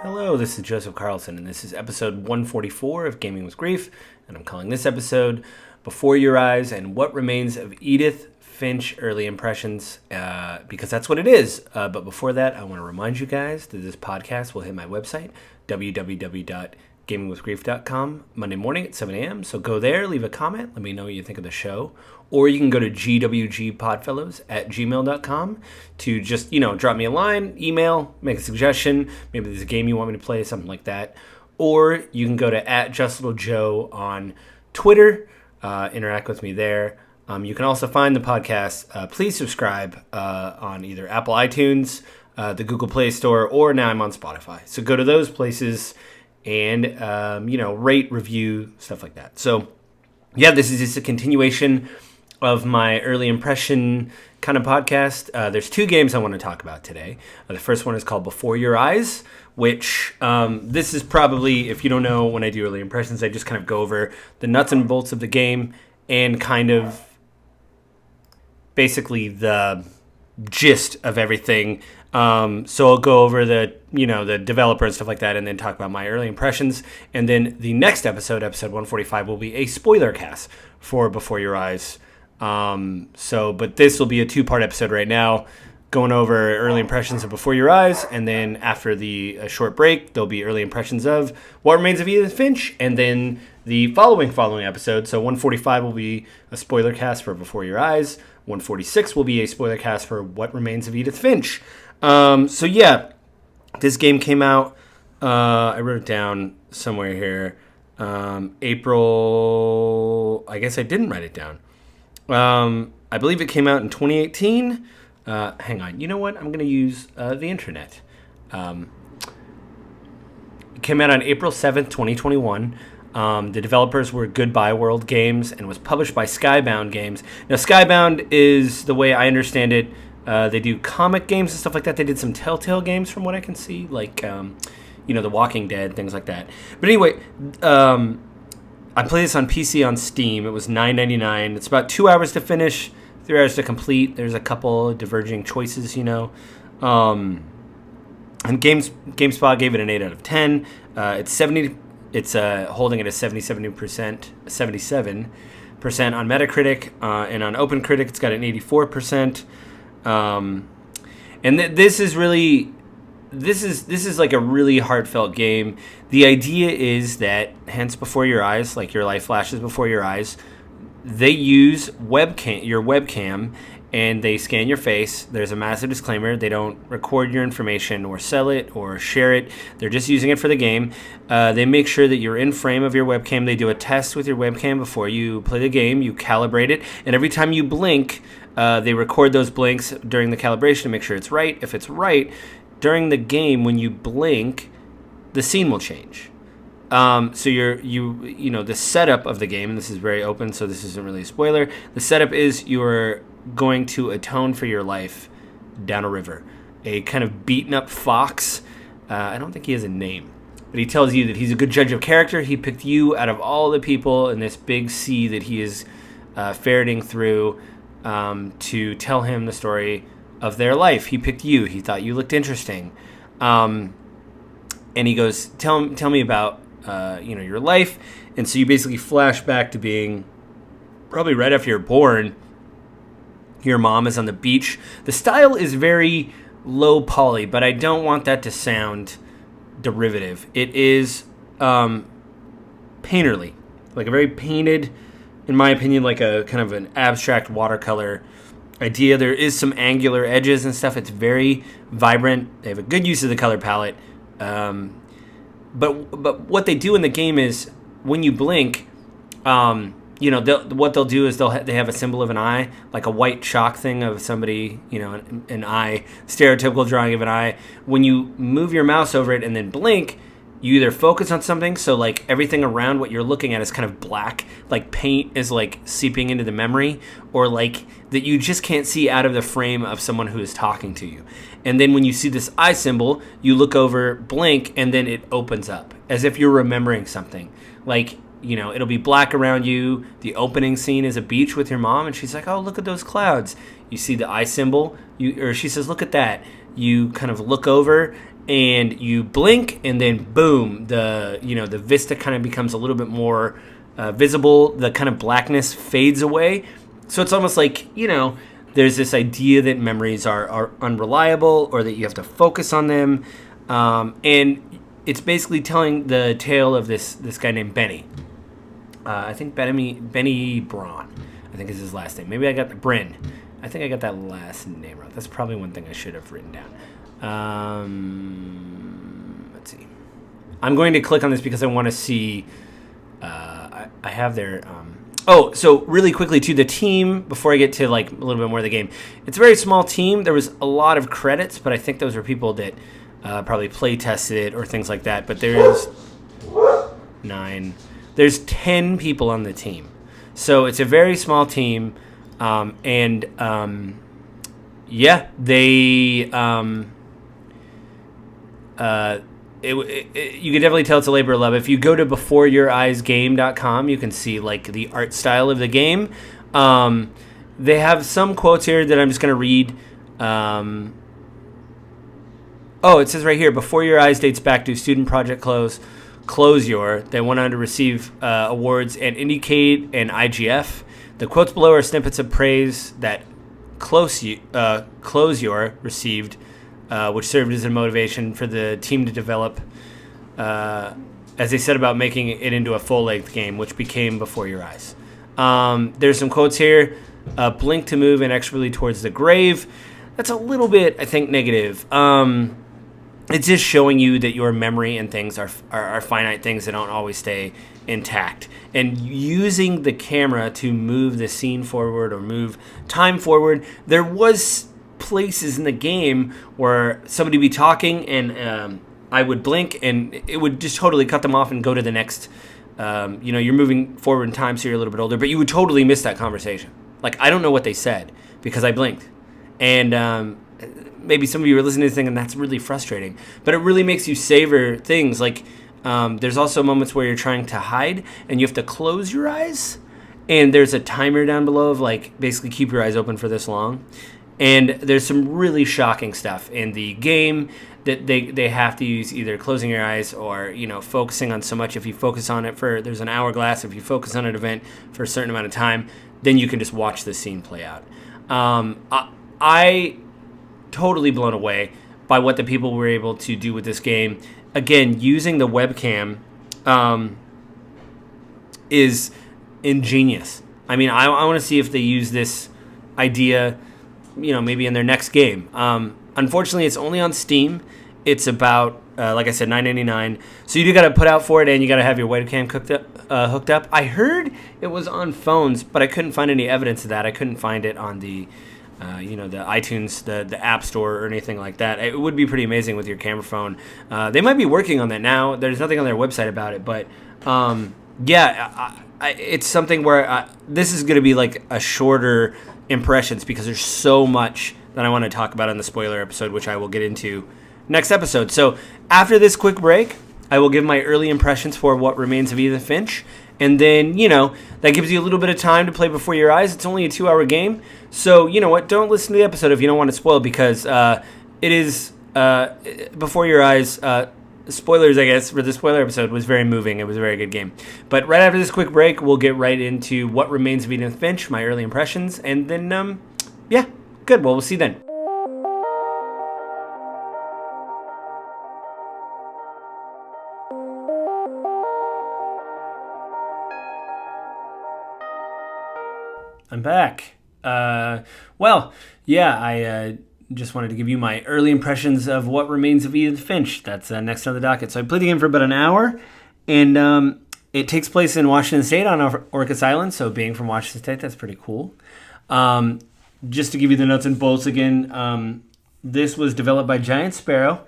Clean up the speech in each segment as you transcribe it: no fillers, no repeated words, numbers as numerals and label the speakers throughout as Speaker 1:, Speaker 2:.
Speaker 1: Hello, this is Joseph Carlson, and this is episode 144 of Gaming with Grief, and I'm calling this episode Before Your Eyes and What Remains of Edith, Finch Early Impressions, because that's what it is. But before that, I want to remind you guys that this podcast will hit my website, www.gamingwithgrief.com, Monday morning at 7 a.m. So go there, leave a comment, let me know what you think of the show. Or you can go to gwgpodfellows@gmail.com to just, drop me a line, email, make a suggestion. Maybe there's a game you want me to play, something like that. Or you can go to @JustLittleJoe on Twitter, interact with me there. You can also find the podcast. Please subscribe on either Apple iTunes, the Google Play Store, or now I'm on Spotify. So go to those places and, rate, review, stuff like that. So, yeah, this is just a continuation of my early impression kind of podcast. There's two games I want to talk about today. The first one is called Before Your Eyes, which this is probably, if you don't know, when I do early impressions, I just kind of go over the nuts and bolts of the game and kind of basically the gist of everything. So I'll go over the developer and stuff like that, and then talk about my early impressions. And then the next episode 145, will be a spoiler cast for Before Your Eyes. But this will be a two-part episode right now, going over early impressions of Before Your Eyes, and then after the short break, there'll be early impressions of What Remains of Edith Finch, and then the following episode. So 145 will be a spoiler cast for Before Your Eyes. 146 will be a spoiler cast for What Remains of Edith Finch. This game came out, I wrote it down somewhere here, April, I guess I didn't write it down. I believe it came out in 2018. Hang on. You know what? I'm going to use the internet. It came out on April 7th, 2021. The developers were Goodbye World Games and was published by Skybound Games. Now, Skybound is, the way I understand it, they do comic games and stuff like that. They did some Telltale games from what I can see, like, The Walking Dead, things like that. But anyway, I played this on PC on Steam. It was $9.99. It's about 2 hours to finish, 3 hours to complete. There's a couple diverging choices, And GameSpot gave it an 8 out of 10. It's holding it at 77% on Metacritic, and on OpenCritic it's got an 84%. This is like a really heartfelt game. The idea is that, hence Before Your Eyes, like your life flashes before your eyes, they use your webcam, and they scan your face. There's a massive disclaimer. They don't record your information or sell it or share it. They're just using it for the game. They make sure that you're in frame of your webcam. They do a test with your webcam before you play the game. You calibrate it. And every time you blink, they record those blinks during the calibration to make sure it's right. If it's right, during the game, when you blink, the scene will change. So the setup of the game, and this is very open, so this isn't really a spoiler. The setup is you're going to atone for your life down a river. A kind of beaten up fox. I don't think he has a name, but he tells you that he's a good judge of character. He picked you out of all the people in this big sea that he is ferreting through to tell him the story of their life. He picked you. He thought you looked interesting. And he goes, tell me about your life. And so you basically flash back to being probably right after you're born. Your mom is on the beach. The style is very low poly, but I don't want that to sound derivative. It is painterly, like a very painted, in my opinion, like a kind of an abstract watercolor idea. There is some angular edges and stuff. It's very vibrant. They have a good use of the color palette. But what they do in the game is when you blink, what they'll do is they have a symbol of an eye, like a white chalk thing of somebody, an eye, stereotypical drawing of an eye. When you move your mouse over it and then blink, you either focus on something, so like everything around what you're looking at is kind of black, like paint is like seeping into the memory, or like that you just can't see out of the frame of someone who is talking to you. And then when you see this eye symbol, you look over, blink, and then it opens up as if you're remembering something. Like, it'll be black around you. The opening scene is a beach with your mom, and she's like, oh, look at those clouds. You see the eye symbol, or she says, look at that. You kind of look over, and you blink, and then boom, the vista kind of becomes a little bit more visible. The kind of blackness fades away. So it's almost like, there's this idea that memories are unreliable, or that you have to focus on them. And it's basically telling the tale of this guy named Benny. I think Benny Braun, I think is his last name. Maybe I got the Bryn. I think I got that last name wrong. That's probably one thing I should have written down. Let's see. I'm going to click on this because I want to see. I have their. So really quickly to the team before I get to like a little bit more of the game. It's a very small team. There was a lot of credits, but I think those were people that probably play tested it or things like that. But there's 9. There's 10 people on the team, so it's a very small team, and they. You can definitely tell it's a labor of love. If you go to beforeyoureyesgame.com, you can see like the art style of the game. They have some quotes here that I'm just going to read. It says right here, Before Your Eyes dates back to student project Close Your. They went on to receive awards at IndieCade and IGF. The quotes below are snippets of praise that Close Your received, which served as a motivation for the team to develop, as they said about making it into a full-length game, which became Before Your Eyes. There's some quotes here. Blink to move inexorably towards the grave. That's a little bit, I think, negative. It's just showing you that your memory and things are finite things that don't always stay intact. And using the camera to move the scene forward or move time forward, there was places in the game where somebody would be talking and I would blink and it would just totally cut them off and go to the next. You're moving forward in time, so you're a little bit older, but you would totally miss that conversation. Like, I don't know what they said because I blinked. And maybe some of you are listening to this thing and that's really frustrating, but it really makes you savor things. Like, there's also moments where you're trying to hide and you have to close your eyes, and there's a timer down below of like, basically keep your eyes open for this long. And there's some really shocking stuff in the game that they have to use either closing your eyes or, focusing on so much. If you focus on it there's an hourglass. If you focus on an event for a certain amount of time, then you can just watch the scene play out. I totally blown away by what the people were able to do with this game. Again, using the webcam is ingenious. I mean, I want to see if they use this idea, maybe in their next game. Unfortunately, it's only on Steam. It's about, like I said, $9.99. So you do got to put out for it, and you got to have your webcam hooked up. I heard it was on phones, but I couldn't find any evidence of that. I couldn't find it on the iTunes, the App Store, or anything like that. It would be pretty amazing with your camera phone. They might be working on that now. There's nothing on their website about it, but it's something where this is going to be like a shorter impressions because there's so much that I want to talk about in the spoiler episode, which I will get into next episode. So after this quick break, I will give my early impressions for What Remains of Edith Finch. And then, that gives you a little bit of time to play Before Your Eyes. It's only a 2-hour game. So, you know what? Don't listen to the episode if you don't want to spoil, because it is Before Your Eyes. Spoilers, I guess, for the spoiler episode was very moving. It was a very good game. But right after this quick break, we'll get right into What Remains of Edith Finch, my early impressions. And then, good. Well, we'll see you then. I'm back. I just wanted to give you my early impressions of What Remains of Edith Finch. That's next on the docket. So I played the game for about an hour, and it takes place in Washington State on Orcas Island. So being from Washington State, that's pretty cool. Just to give you the nuts and bolts again, this was developed by Giant Sparrow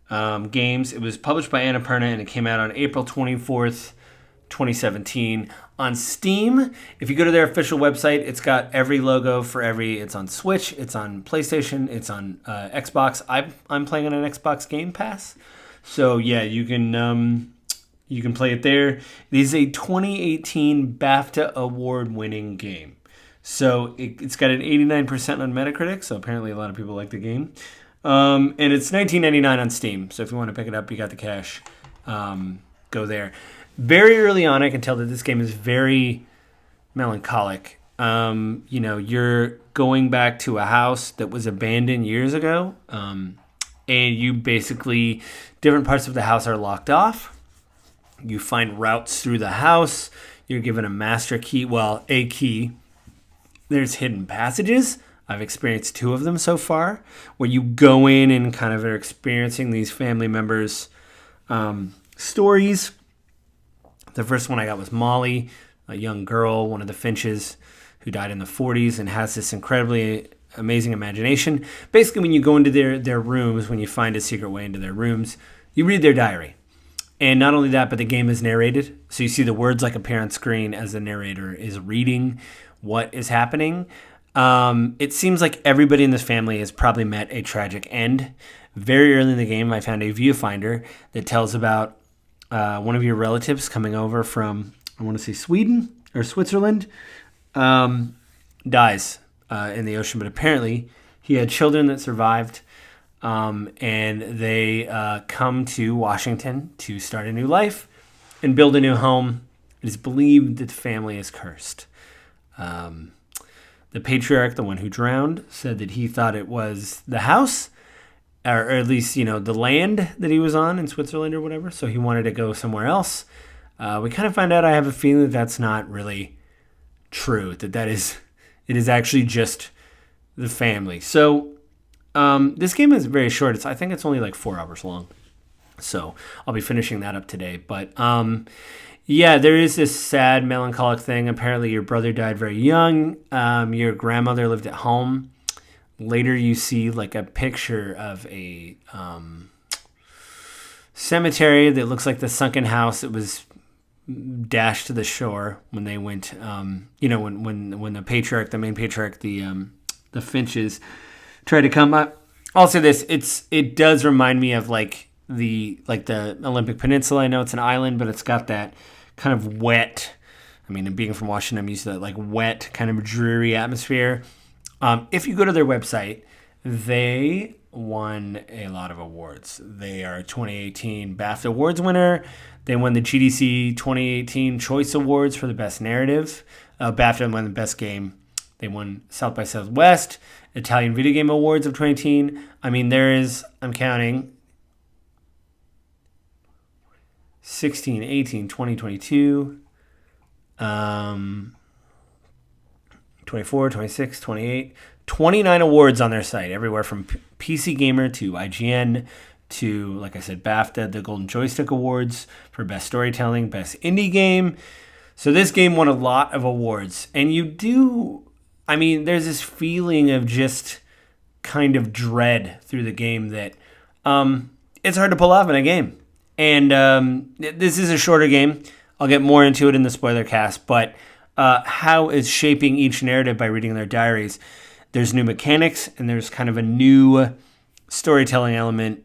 Speaker 1: Games. It was published by Annapurna, and it came out on April 24th, 2017. On Steam, if you go to their official website, it's got every logo for it's on Switch, it's on PlayStation, it's on Xbox. I'm playing on an Xbox Game Pass, so yeah, you can play it there. It is a 2018 BAFTA award-winning game, so it's got an 89% on Metacritic. So apparently, a lot of people like the game. And it's $19.99 on Steam. So if you want to pick it up, you got the cash. Go there. Very early on, I can tell that this game is very melancholic. You're going back to a house that was abandoned years ago. And you basically, different parts of the house are locked off. You find routes through the house. You're given a master key. Well, a key. There's hidden passages. I've experienced 2 of them so far, where you go in and kind of are experiencing these family members' stories. The first one I got was Molly, a young girl, one of the Finches, who died in the 40s and has this incredibly amazing imagination. Basically, when you go into their rooms, when you find a secret way into their rooms, you read their diary. And not only that, but the game is narrated. So you see the words like appear on screen as the narrator is reading what is happening. It seems like everybody in this family has probably met a tragic end. Very early in the game, I found a viewfinder that tells about one of your relatives coming over from, I want to say Sweden or Switzerland, dies in the ocean. But apparently he had children that survived. And they come to Washington to start a new life and build a new home. It is believed that the family is cursed. The patriarch, the one who drowned, said that he thought it was the house, or at least, the land that he was on in Switzerland or whatever. So he wanted to go somewhere else. We kind of find out, I have a feeling that that's not really true, it is actually just the family. So this game is very short. I think it's only like 4 hours long. So I'll be finishing that up today. But there is this sad, melancholic thing. Apparently your brother died very young. Your grandmother lived at home. Later you see like a picture of a cemetery that looks like the sunken house that was dashed to the shore when they went, when the patriarch, the main patriarch, the Finches, tried to come up. I'll say this: it does remind me of like the Olympic Peninsula. I know it's an island, but it's got that kind of wet. I mean, and being from Washington, I'm used to that like wet, kind of dreary atmosphere. If you go to their website, they won a lot of awards. They are a 2018 BAFTA Awards winner. They won the GDC 2018 Choice Awards for the best narrative. BAFTA won the best game. They won South by Southwest, Italian Video Game Awards of 2018. I mean, there is, I'm counting, 16, 18, 20, 22, 24, 26, 28, 29 awards on their site, everywhere from PC Gamer to IGN to, like I said, BAFTA, the Golden Joystick Awards for Best Storytelling, Best Indie Game. So this game won a lot of awards. And there's this feeling of just kind of dread through the game that it's hard to pull off in a game. And this is a shorter game. I'll get more into it in the spoiler cast, but how is shaping each narrative by reading their diaries. There's new mechanics, and there's kind of a new storytelling element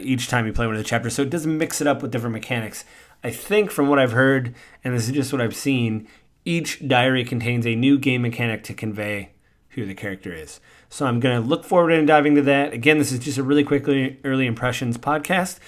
Speaker 1: each time you play one of the chapters. So it does mix it up with different mechanics. I think from what I've heard, and this is just what I've seen, each diary contains a new game mechanic to convey who the character is. So I'm going to look forward to diving into that. Again, this is just a really quickly early impressions podcast,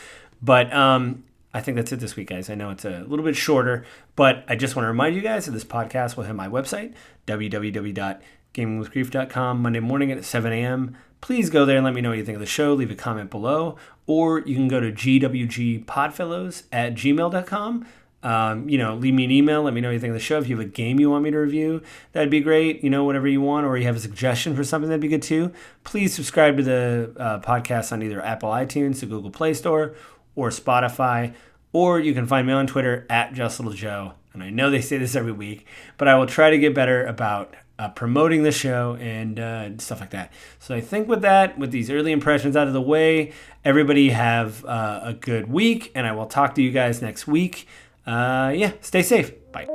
Speaker 1: but I think that's it this week, guys. I know it's a little bit shorter, but I just want to remind you guys that this podcast will hit my website, www.gamingwithgrief.com, Monday morning at 7 a.m. Please go there and let me know what you think of the show. Leave a comment below, or you can go to gwgpodfellows@gmail.com. Leave me an email. Let me know what you think of the show. If you have a game you want me to review, that'd be great. Whatever you want, or you have a suggestion for something, that'd be good too. Please subscribe to the podcast on either Apple iTunes, the Google Play Store, or Spotify, or you can find me on Twitter @JustLittleJoe. And I know they say this every week, but I will try to get better about promoting the show and stuff like that. So I think with these early impressions out of the way, everybody have a good week, and I will talk to you guys next week. Stay safe. Bye.